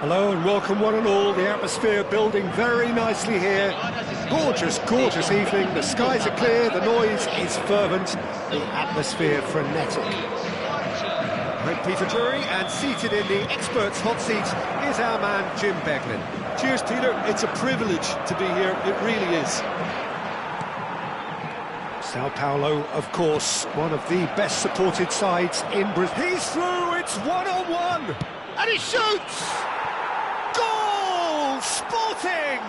Hello and welcome one and all. The atmosphere building very nicely here. Gorgeous, gorgeous evening. The skies are clear, the noise is fervent, the atmosphere frenetic. I'm Peter Drury, and seated in the experts' hot seat is our man Jim Beglin. Cheers, Peter. It's a privilege to be here. It really is. Sao Paulo, of course, one of the best supported sides in Brazil. He's through. It's one-on-one. And he shoots. Goal! Sporting!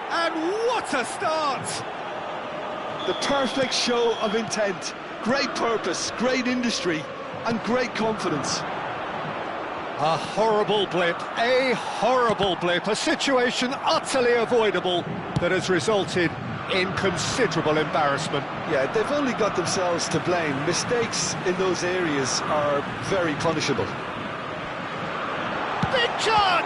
And what a start! The perfect show of intent. Great purpose, great industry, and great confidence. A horrible blip, a situation utterly avoidable that has resulted in considerable embarrassment. Yeah, they've only got themselves to blame. Mistakes in those areas are very punishable. Big chance!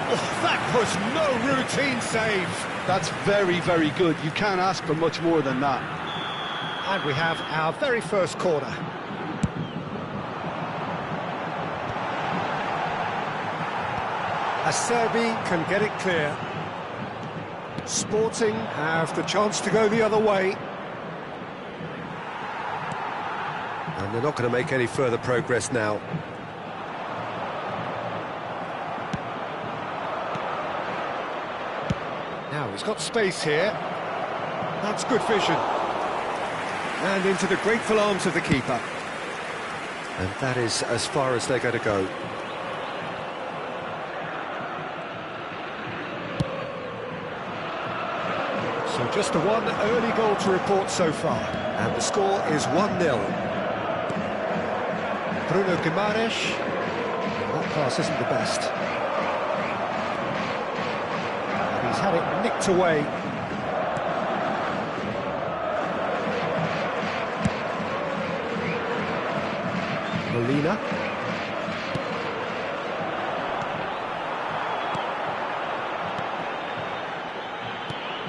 Oh, that was no routine save. That's very, very good. You can't ask for much more than that. And we have our very first corner. Acerbi can get it clear. Sporting have the chance to go the other way. And they're not going to make any further progress now. Now he's got space here. That's good vision. And into the grateful arms of the keeper. And that is as far as they're going to go. So just the one early goal to report so far. And the score is 1-0. Bruno Guimaraes. That pass isn't the best. And he's had it nicked away. Molina.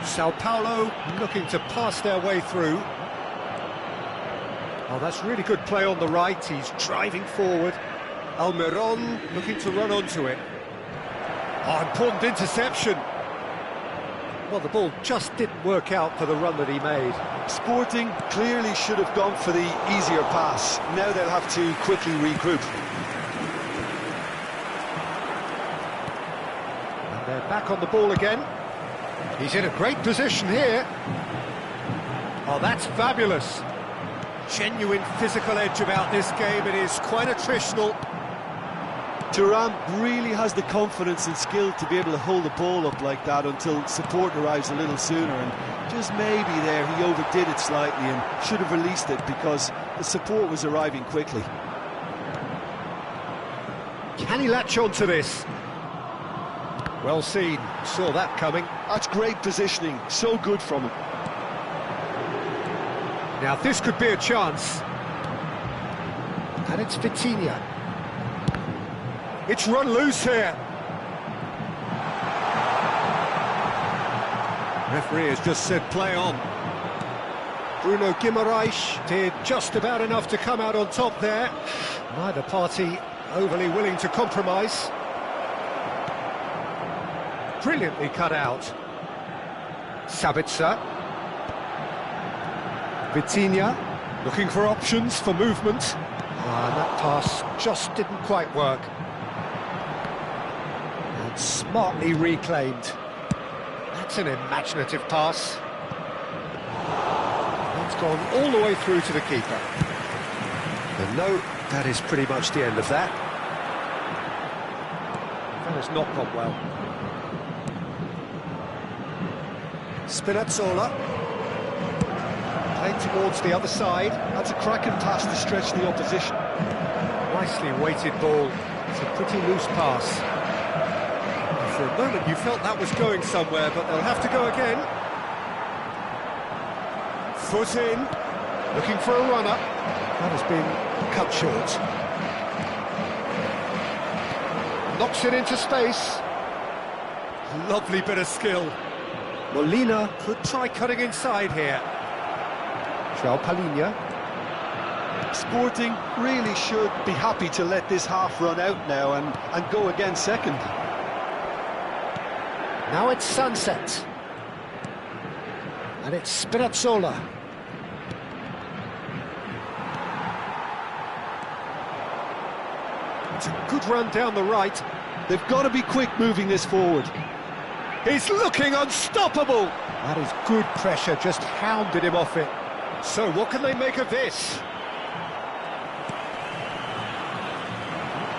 Sao Paulo looking to pass their way through. Oh, that's really good play on the right. He's driving forward. Almiron looking to run onto it. Oh, important interception. Well, the ball just didn't work out for the run that he made. Sporting clearly should have gone for the easier pass. Now they'll have to quickly regroup. And they're back on the ball again. He's in a great position here. Oh, that's fabulous. Genuine physical edge about this game. It is quite attritional. Thuram really has the confidence and skill to be able to hold the ball up like that until support arrives a little sooner, and just maybe there he overdid it slightly and should have released it because the support was arriving quickly. Can he latch on to this? Well seen, saw that coming. That's great positioning, so good from him. Now this could be a chance. And it's Vitinha. It's run loose here. Referee has just said play on. Bruno Guimaraes did just about enough to come out on top there. Neither party overly willing to compromise. Brilliantly cut out. Sabitzer. Vitinha looking for options for movement. And that pass just didn't quite work. And smartly reclaimed. That's an imaginative pass. That's gone all the way through to the keeper. And no, that is pretty much the end of that. That has not gone well. Spinazzola. Playing towards the other side. That's a cracking pass to stretch the opposition. Nicely weighted ball. It's a pretty loose pass. For a moment you felt that was going somewhere, but they'll have to go again. Foot in. Looking for a runner. That has been cut short. Knocks it into space. Lovely bit of skill. Molina could try cutting inside here. João Palhinha. Sporting really should be happy to let this half run out now and go again second. Now it's Sunset. And it's Spinazzola. It's a good run down the right. They've got to be quick moving this forward. He's looking unstoppable. That is good pressure, just hounded him off it. So what can they make of this?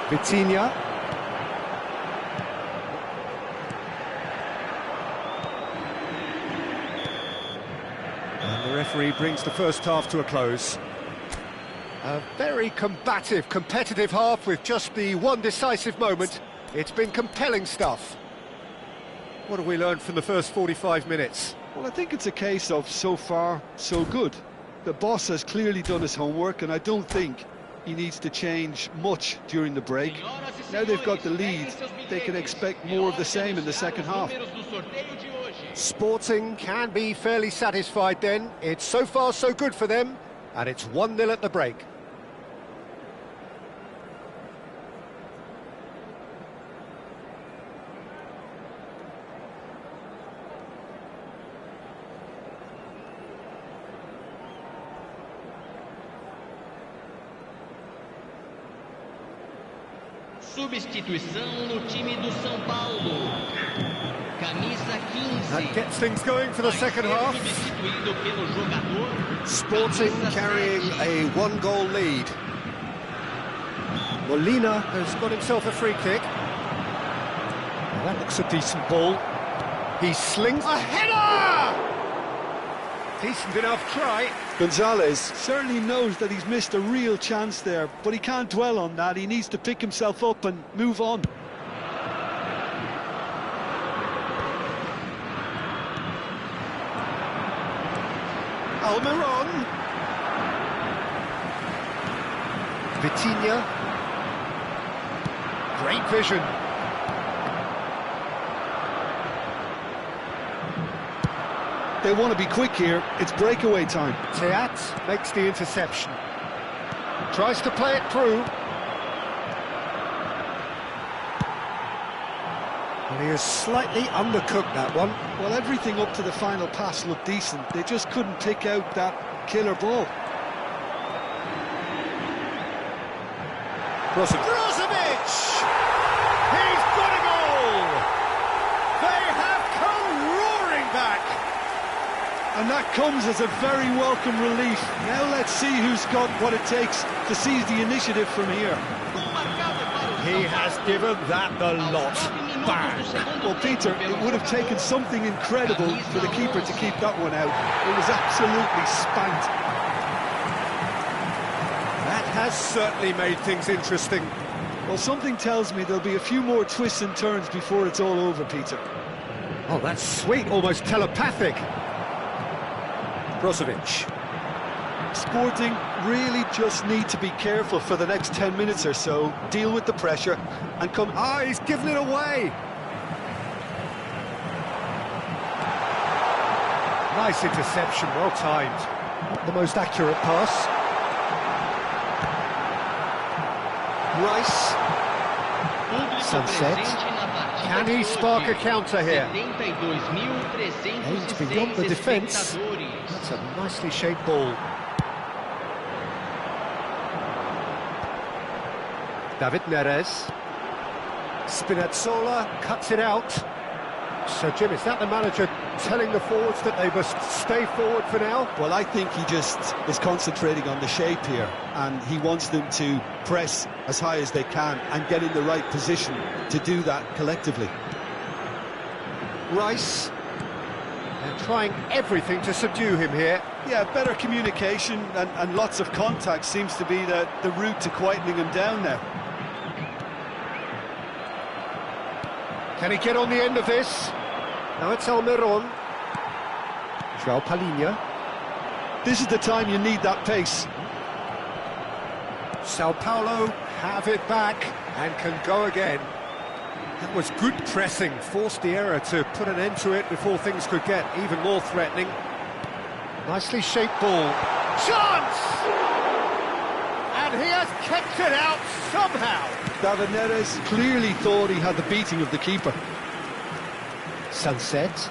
Vitinha. And the referee brings the first half to a close. A very combative, competitive half with just the one decisive moment. It's been compelling stuff. What have we learned from the first 45 minutes? Well, I think it's a case of so far, so good. The boss has clearly done his homework, and I don't think he needs to change much during the break. Now they've got the lead, they can expect more of the same in the second half. Sporting can be fairly satisfied then. It's so far so good for them, and it's 1-0 at the break. Substituição no time do São Paulo. Camisa 15. That gets things going for the second half. Sporting carrying a one-goal lead. Molina has got himself a free kick. Well, that looks a decent ball. He slings a header! Decent enough try. Gonzalez certainly knows that he's missed a real chance there, but he can't dwell on that. He needs to pick himself up and move on. Almiron. Vitinha. Great vision. They want to be quick here. It's breakaway time. Teat makes the interception. Tries to play it through. And he has slightly undercooked that one. Well, everything up to the final pass looked decent. They just couldn't pick out that killer ball. Brozovic! He's got a goal! They have come roaring back! And that comes as a very welcome relief. Now let's see who's got what it takes to seize the initiative from here. He has given that the lot. Bang! Well, Peter, it would have taken something incredible for the keeper to keep that one out. It was absolutely spanked. That has certainly made things interesting. Well, something tells me there'll be a few more twists and turns before it's all over, Peter. Oh, that's sweet, almost telepathic. Brozovic. Sporting really just need to be careful for the next 10 minutes or so, deal with the pressure and come... Ah, he's given it away! Nice interception, well timed. Not the most accurate pass. Rice. Sunset. Can he spark a counter here? Aims beyond the defence. That's a nicely shaped ball. David Neres. Spinazzola cuts it out. So, Jim, is that the manager telling the forwards that they must stay forward for now? Well, I think he just is concentrating on the shape here, and he wants them to press as high as they can and get in the right position to do that collectively. Rice. They're trying everything to subdue him here. Yeah, better communication and lots of contact seems to be the route to quietening him down now. Can he get on the end of this? Now it's Almiron. João Palhinha. This is the time you need that pace. Sao Paulo have it back and can go again. That was good pressing, forced the error to put an end to it before things could get even more threatening. Nicely shaped ball. Chance! has kept it out somehow. David Neres clearly thought he had the beating of the keeper. Sunset.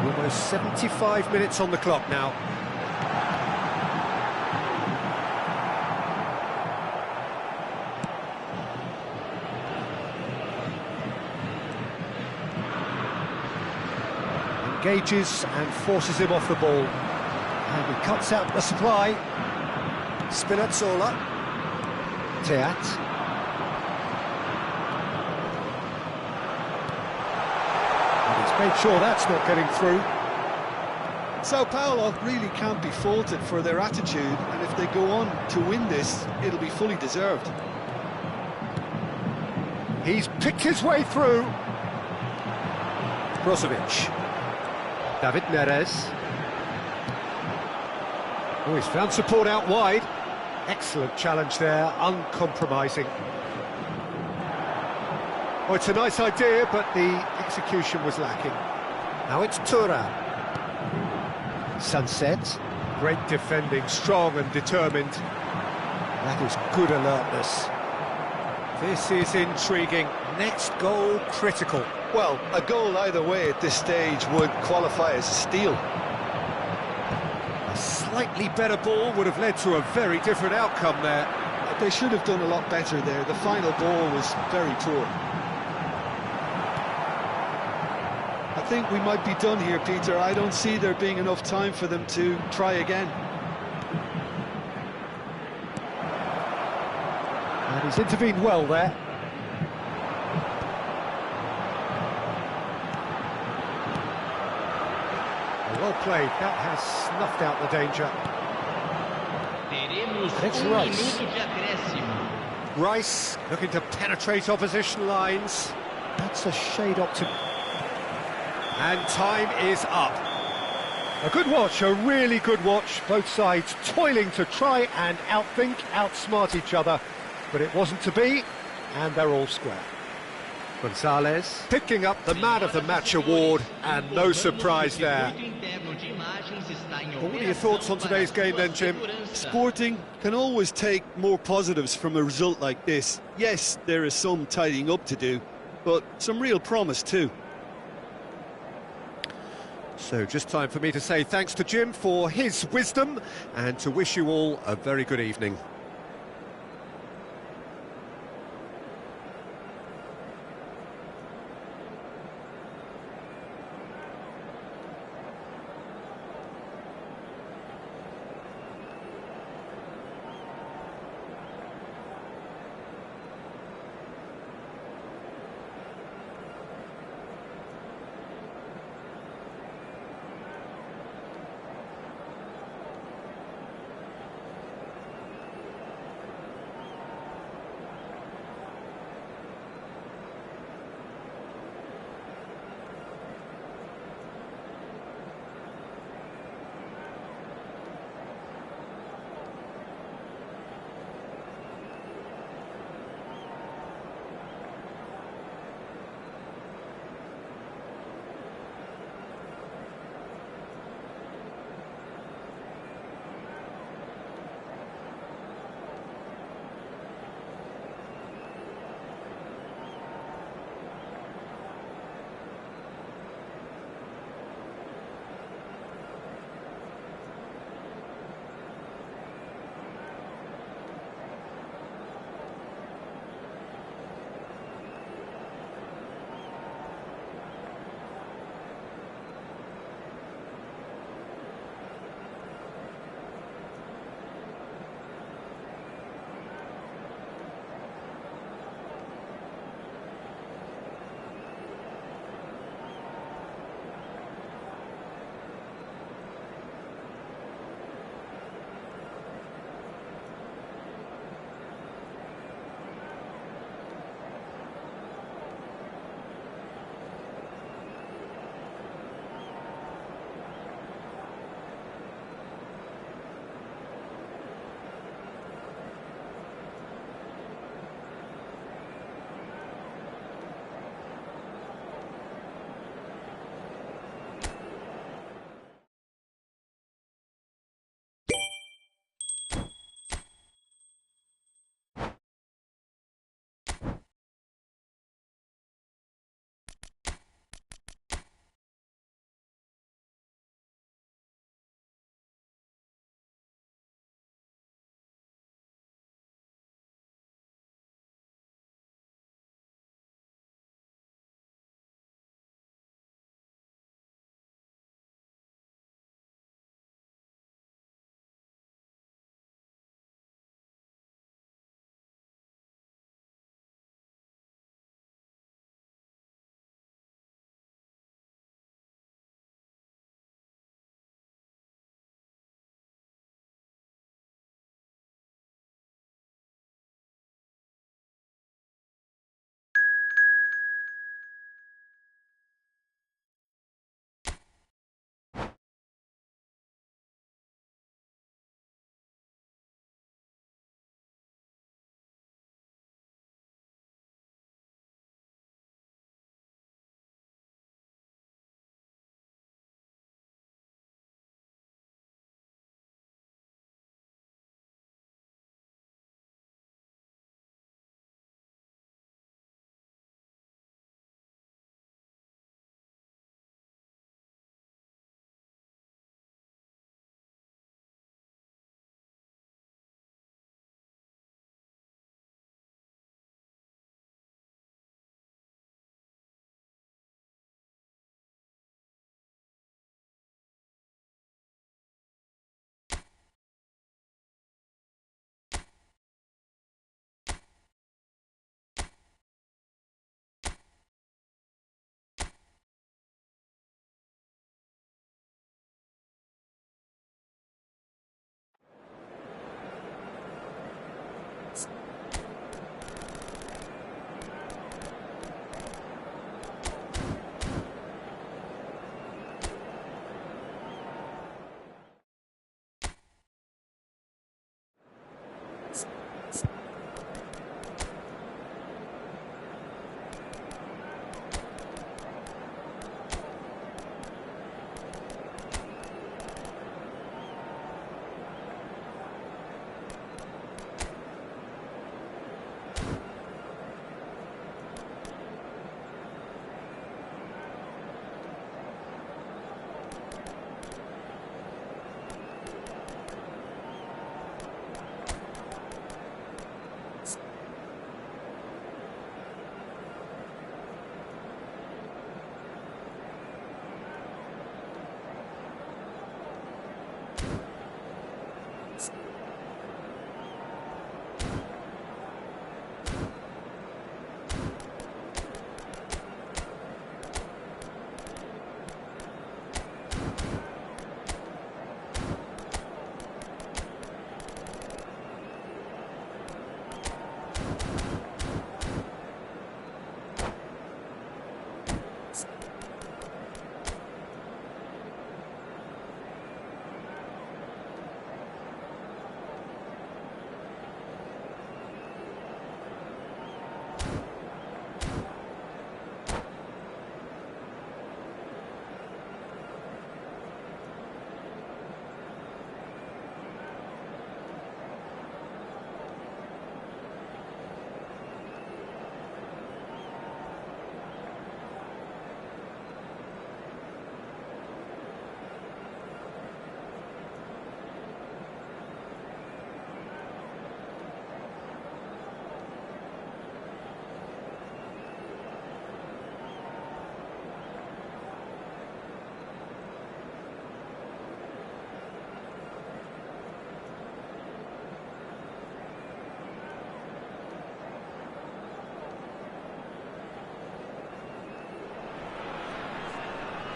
Almost 75 minutes on the clock now. Engages and forces him off the ball. And he cuts out the supply. Spinazzola. Teat. Made sure that's not getting through. Sao Paulo really can't be faulted for their attitude, and if they go on to win this, it'll be fully deserved. He's picked his way through. Brozovic. David Neres. Oh, he's found support out wide. Excellent challenge there, uncompromising. Oh, it's a nice idea, but the execution was lacking. Now it's Tura. Sunset. Great defending, strong and determined. That is good alertness. This is intriguing. Next goal critical. Well, a goal either way at this stage would qualify as a steal. A slightly better ball would have led to a very different outcome there. They should have done a lot better there. The final ball was very poor. I think we might be done here, Peter. I don't see there being enough time for them to try again. And he's intervened well there. Well played, that has snuffed out the danger. It's Rice. Rice looking to penetrate opposition lines. That's a shade optimistic. And time is up. A good watch, a really good watch. Both sides toiling to try and outthink, outsmart each other. But it wasn't to be, and they're all square. Gonzalez picking up the Man of the Match award, and no surprise there. Well, what are your thoughts on today's game then, Jim? Sporting can always take more positives from a result like this. Yes, there is some tidying up to do, but some real promise too. So just time for me to say thanks to Jim for his wisdom and to wish you all a very good evening.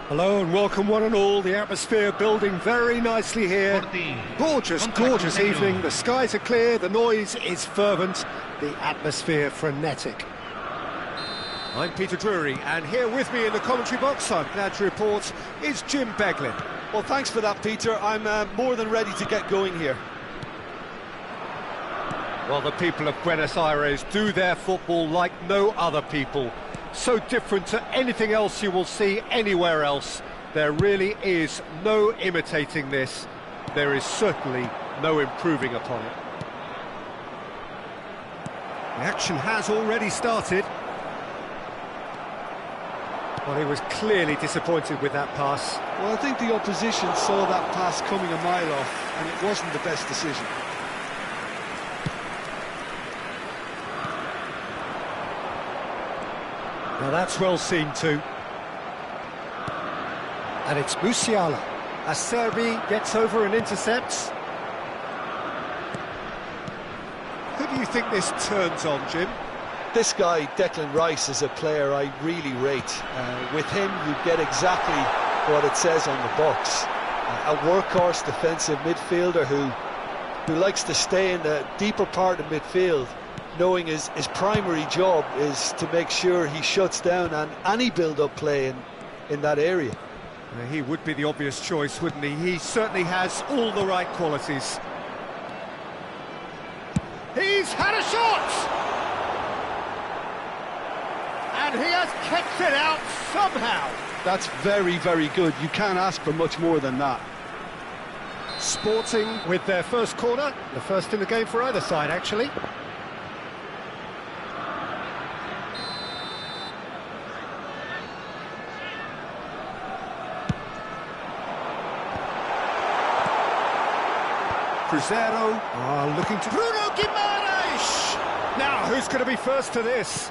Hello and welcome one and all. The atmosphere building very nicely here. Gorgeous, gorgeous evening. The skies are clear, the noise is fervent, the atmosphere frenetic. I'm Peter Drury, and here with me in the commentary box, I'm glad to report, is Jim Beglin. Well, thanks for that, Peter. I'm more than ready to get going here. Well, the people of Buenos Aires do their football like no other people. So different to anything else you will see anywhere else. There really is no imitating this. There is certainly no improving upon it. The action has already started. Well, he was clearly disappointed with that pass. Well, I think the opposition saw that pass coming a mile off, and it wasn't the best decision. Now that's well seen too. And it's Musiala. Acerbi gets over and intercepts. Who do you think this turns on, Jim? This guy, Declan Rice, is a player I really rate. With him, you get exactly what it says on the box. A workhorse defensive midfielder who likes to stay in the deeper part of midfield, knowing his primary job is to make sure he shuts down any build-up play in that area. He would be the obvious choice, wouldn't he? He certainly has all the right qualities. He's had a shot! And he has kept it out somehow. That's very, very good. You can't ask for much more than that. Sporting with their first corner, the first in the game for either side, actually. Cruzeiro are looking to... Bruno Guimaraes! Now, who's going to be first to this?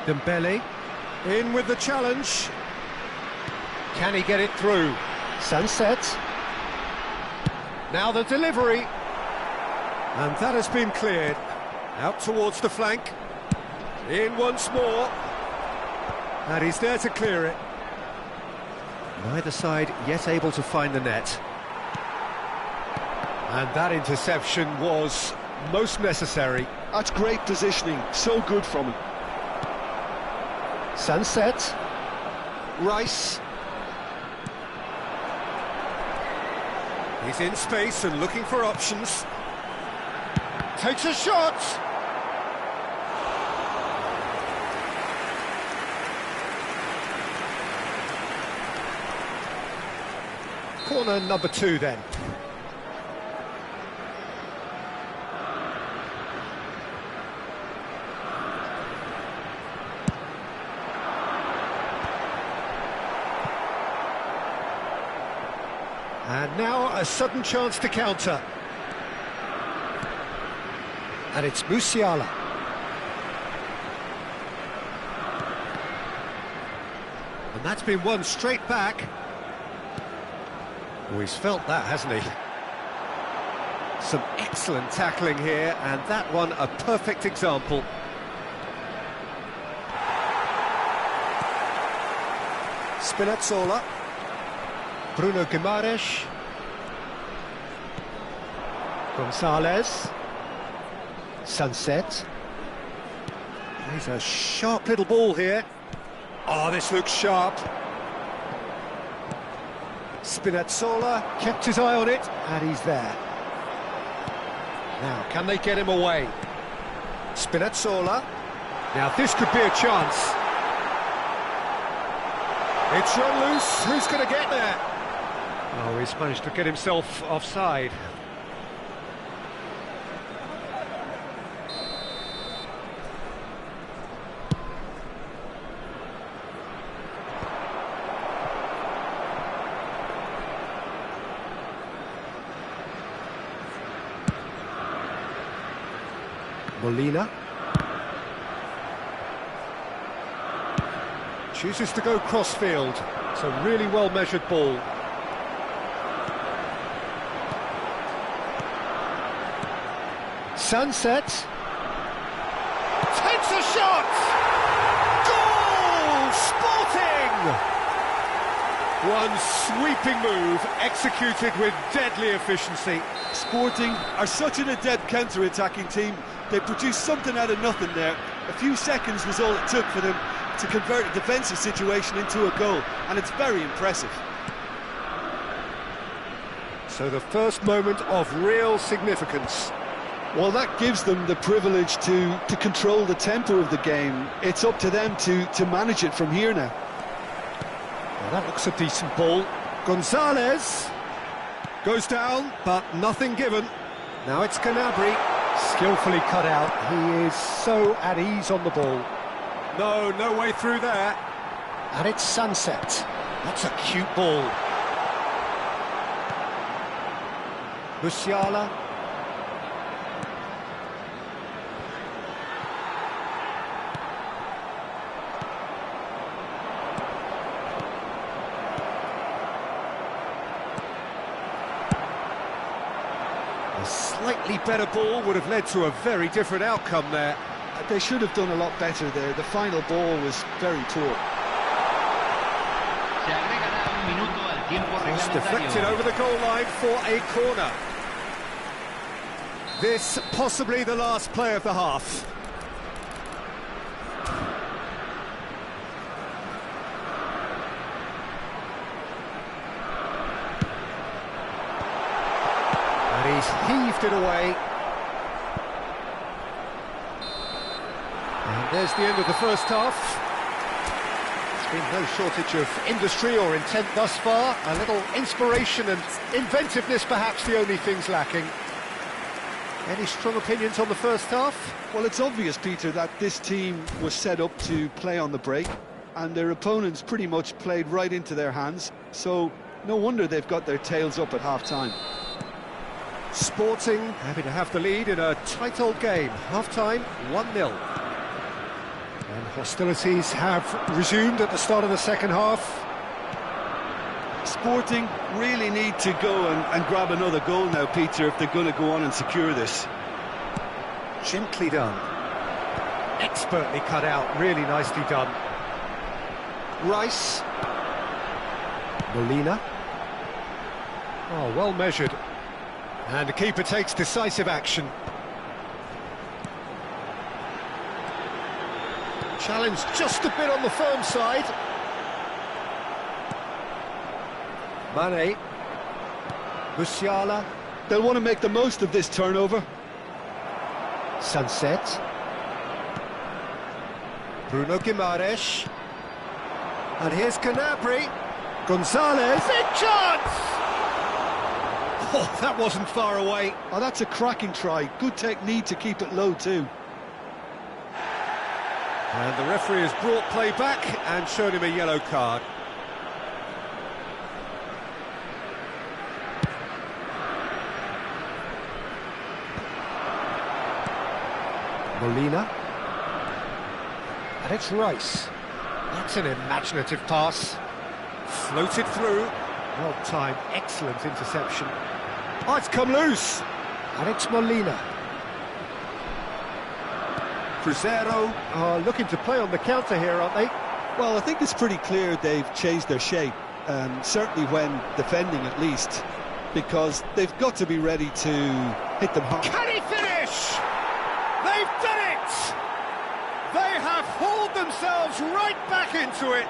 Dembele, in with the challenge. Can he get it through? Sunset. Now the delivery. And that has been cleared. Out towards the flank. In once more. And he's there to clear it. Neither side yet able to find the net. And that interception was most necessary. That's great positioning, so good from him. Sunset. Rice. He's in space and looking for options. Takes a shot. Corner number 2 then. And now a sudden chance to counter. And it's Musiala. And that's been won straight back. Oh, he's felt that, hasn't he? Some excellent tackling here, and that one a perfect example. Spinazzola. Bruno Guimaraes. Gonzalez. Sunset. He's a sharp little ball here. Oh, this looks sharp. Spinazzola kept his eye on it, and he's there. Now, can they get him away? Spinazzola. Now, this could be a chance. It's run loose. Who's going to get there? Oh, he's managed to get himself offside. Molina. Chooses to go cross-field. It's a really well-measured ball. Sunset. Takes a shot! Goal Sporting! One sweeping move, executed with deadly efficiency. Sporting are such an adept counter-attacking team. They produced something out of nothing there. A few seconds was all it took for them to convert a defensive situation into a goal, and it's very impressive. So the first moment of real significance. Well, that gives them the privilege to control the tempo of the game. It's up to them to manage it from here now. Well, that looks a decent ball. Gonzalez goes down, but nothing given. Now it's Canabry, skillfully cut out. He is so at ease on the ball. No way through there. And it's Sunset. That's a cute ball. Musiala. A slightly better ball would have led to a very different outcome there. They should have done a lot better there. The final ball was very poor. It's deflected over the goal line for a corner. This possibly the last play of the half. And he's heaved it away. And there's the end of the first half. There's been no shortage of industry or intent thus far. A little inspiration and inventiveness, perhaps the only things lacking. Any strong opinions on the first half? Well, it's obvious, Peter, that this team was set up to play on the break, and their opponents pretty much played right into their hands, so no wonder they've got their tails up at half-time. Sporting happy to have the lead in a tight old game. Half-time, 1-0. And hostilities have resumed at the start of the second half. Sporting really need to go and grab another goal now, Peter, if they're going to go on and secure this. Gently done. Expertly cut out, really nicely done. Rice. Molina. Oh, well measured. And the keeper takes decisive action. Challenge just a bit on the firm side. Mane. Musiala. They'll want to make the most of this turnover. Sunset. Bruno Guimaraes. And here's Canabry. Gonzalez. Big chance! Oh, that wasn't far away. Oh, that's a cracking try. Good technique to keep it low too. And the referee has brought play back and shown him a yellow card. Molina. And it's Rice. That's an imaginative pass. Floated through. Well timed, excellent interception. Oh, it's come loose. And it's Molina. Cruzeiro are looking to play on the counter here, aren't they? Well, I think it's pretty clear they've changed their shape, certainly when defending at least, because they've got to be ready to hit them hard. Can he finish? They've done it! They have hauled themselves right back into it.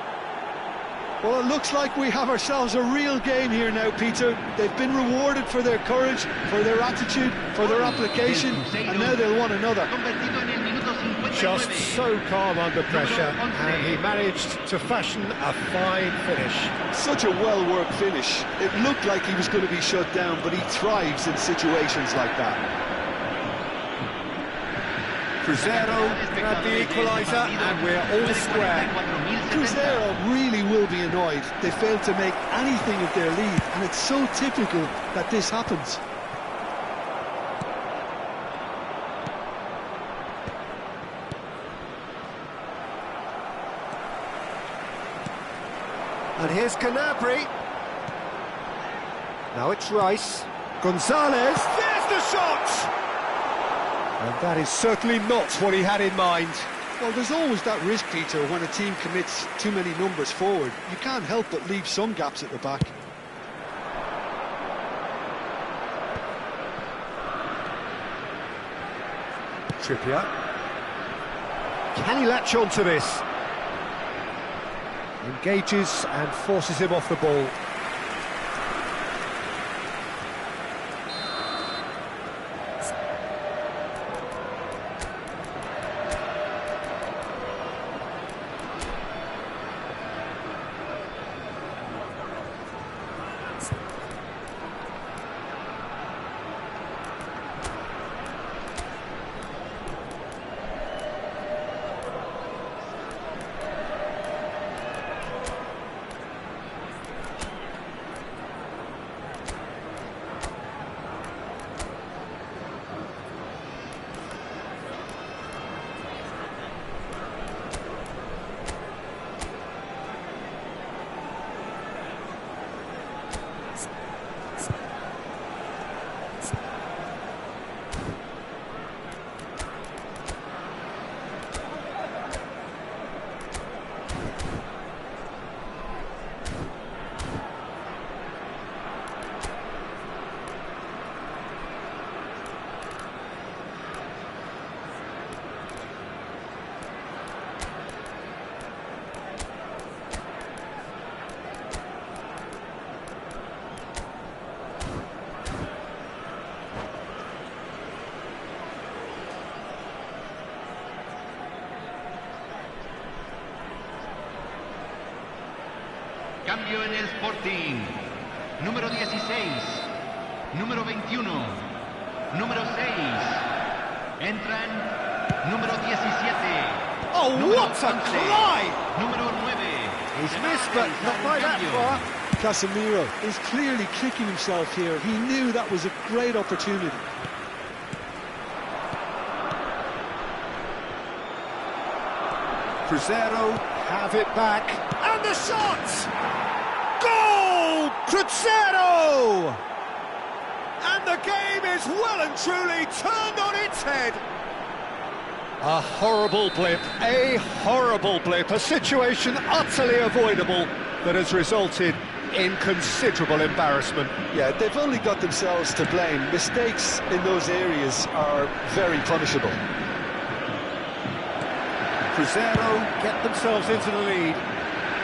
Well, it looks like we have ourselves a real game here now, Peter. They've been rewarded for their courage, for their attitude, for their application, and now they'll want another. Just so calm under pressure, and he managed to fashion a fine finish. Such a well-worked finish. It looked like he was going to be shut down, but he thrives in situations like that. Cruzeiro had the equaliser, and we're all square. Cruzeiro really will be annoyed. They failed to make anything of their lead, and it's so typical that this happens. And here's Canabry. Now it's Rice. Gonzalez. There's the shot! And that is certainly not what he had in mind. Well, there's always that risk, Peter, when a team commits too many numbers forward. You can't help but leave some gaps at the back. Trippier. Can he latch on to this? Engages and forces him off the ball. Cambio en el Sporting. Número 16. Número 21. Número 6. Entran número 17. Oh, número what a 11, climb! Número 9. He's missed, but not by that far. Casemiro is clearly kicking himself here. He knew that was a great opportunity. Cruzeiro have it back. And the shot! Goal! Cruzeiro! And the game is well and truly turned on its head. A horrible blip, a situation utterly avoidable that has resulted in considerable embarrassment. Yeah, they've only got themselves to blame. Mistakes in those areas are very punishable. Cruzeiro get themselves into the lead.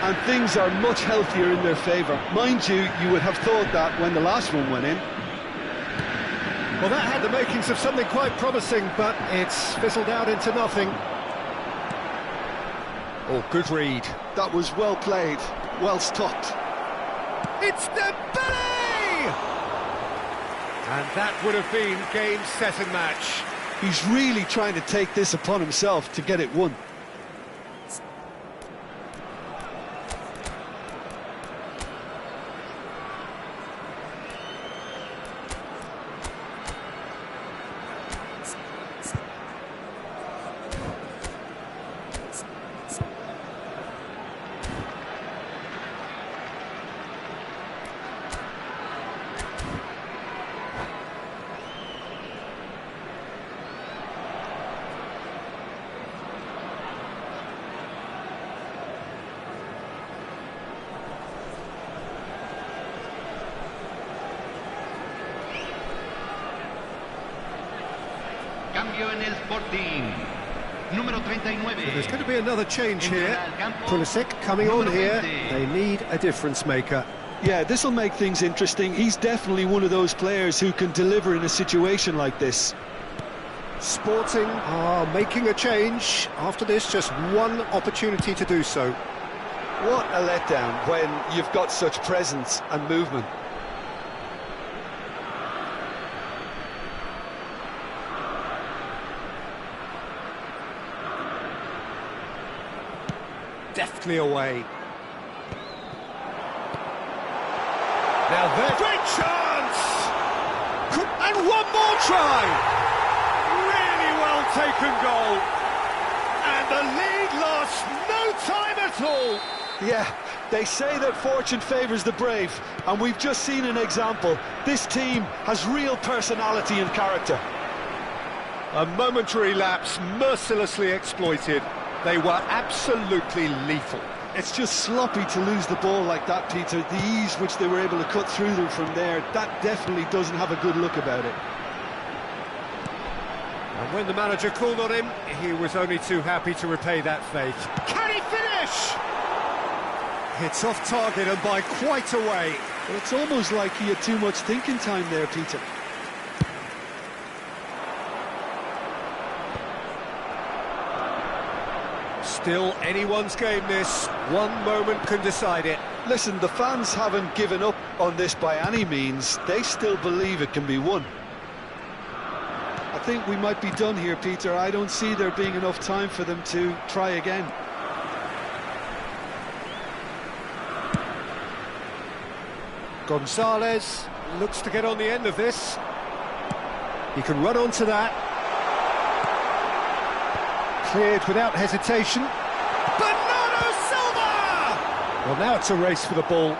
And things are much healthier in their favour. Mind you, you would have thought that when the last one went in. Well, that had the makings of something quite promising, but it's fizzled out into nothing. Oh, good read. That was well played, well stopped. It's Dembele! And that would have been game, set and match. He's really trying to take this upon himself to get it won. Cambio en el Sporting. Número 39. So there's going to be another change here. Pulisic coming on here. They need a difference maker. Yeah, this will make things interesting. He's definitely one of those players who can deliver in a situation like this. Sporting are making a change. After this, just one opportunity to do so. What a letdown when you've got such presence and movement. Deftly away. Now there's great chance! And one more try! Really well taken goal. And the lead lost no time at all. Yeah, they say that fortune favours the brave, and we've just seen an example. This team has real personality and character. A momentary lapse mercilessly exploited. They were absolutely lethal. It's just sloppy to lose the ball like that, Peter. The ease which they were able to cut through them from there, that definitely doesn't have a good look about it. And when the manager called on him, he was only too happy to repay that faith. Can he finish? It's off target and by quite a way. Well, it's almost like he had too much thinking time there, Peter. Still anyone's game this. One moment can decide it. Listen, the fans haven't given up on this by any means. They still believe it can be won. I think we might be done here, Peter. I don't see there being enough time for them to try again. Gonzalez looks to get on the end of this. He can run onto that. Cleared without hesitation. Bernardo Silva! Well, now it's a race for the ball.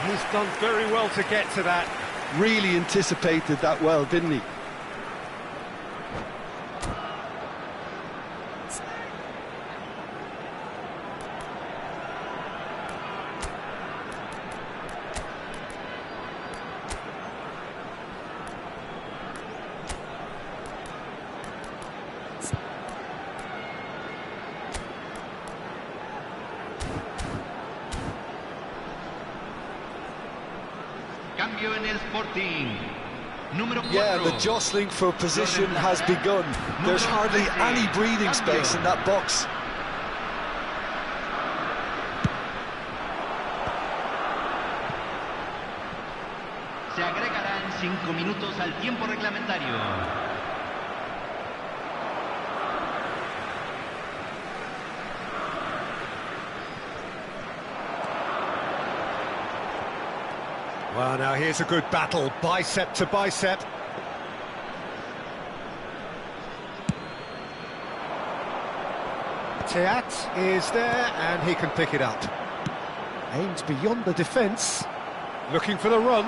He's done very well to get to that. Really anticipated that well, didn't he? Cambio en el Sporting. Número 4. Yeah, the jostling for position has begun. There's hardly any breathing space in that box. Se agregarán 5 minutos al tiempo reglamentario. Well, now here's a good battle, bicep to bicep. Teat is there, and he can pick it up. Aims beyond the defence, looking for the run,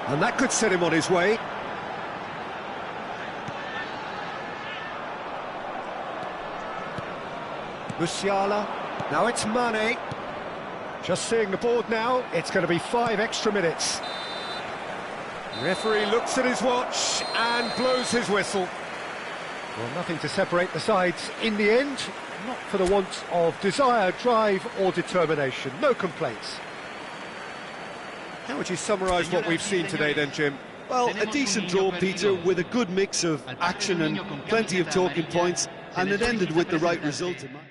and that could set him on his way. Musiala, now it's Mane. Just seeing the board now, it's going to be 5 extra minutes. Referee looks at his watch and blows his whistle. Well, nothing to separate the sides in the end, not for the want of desire, drive or determination. No complaints. How would you summarise what we've seen today then, Jim? Well, a decent draw, Peter, with a good mix of action and plenty of talking points, and it ended with the right result in mind.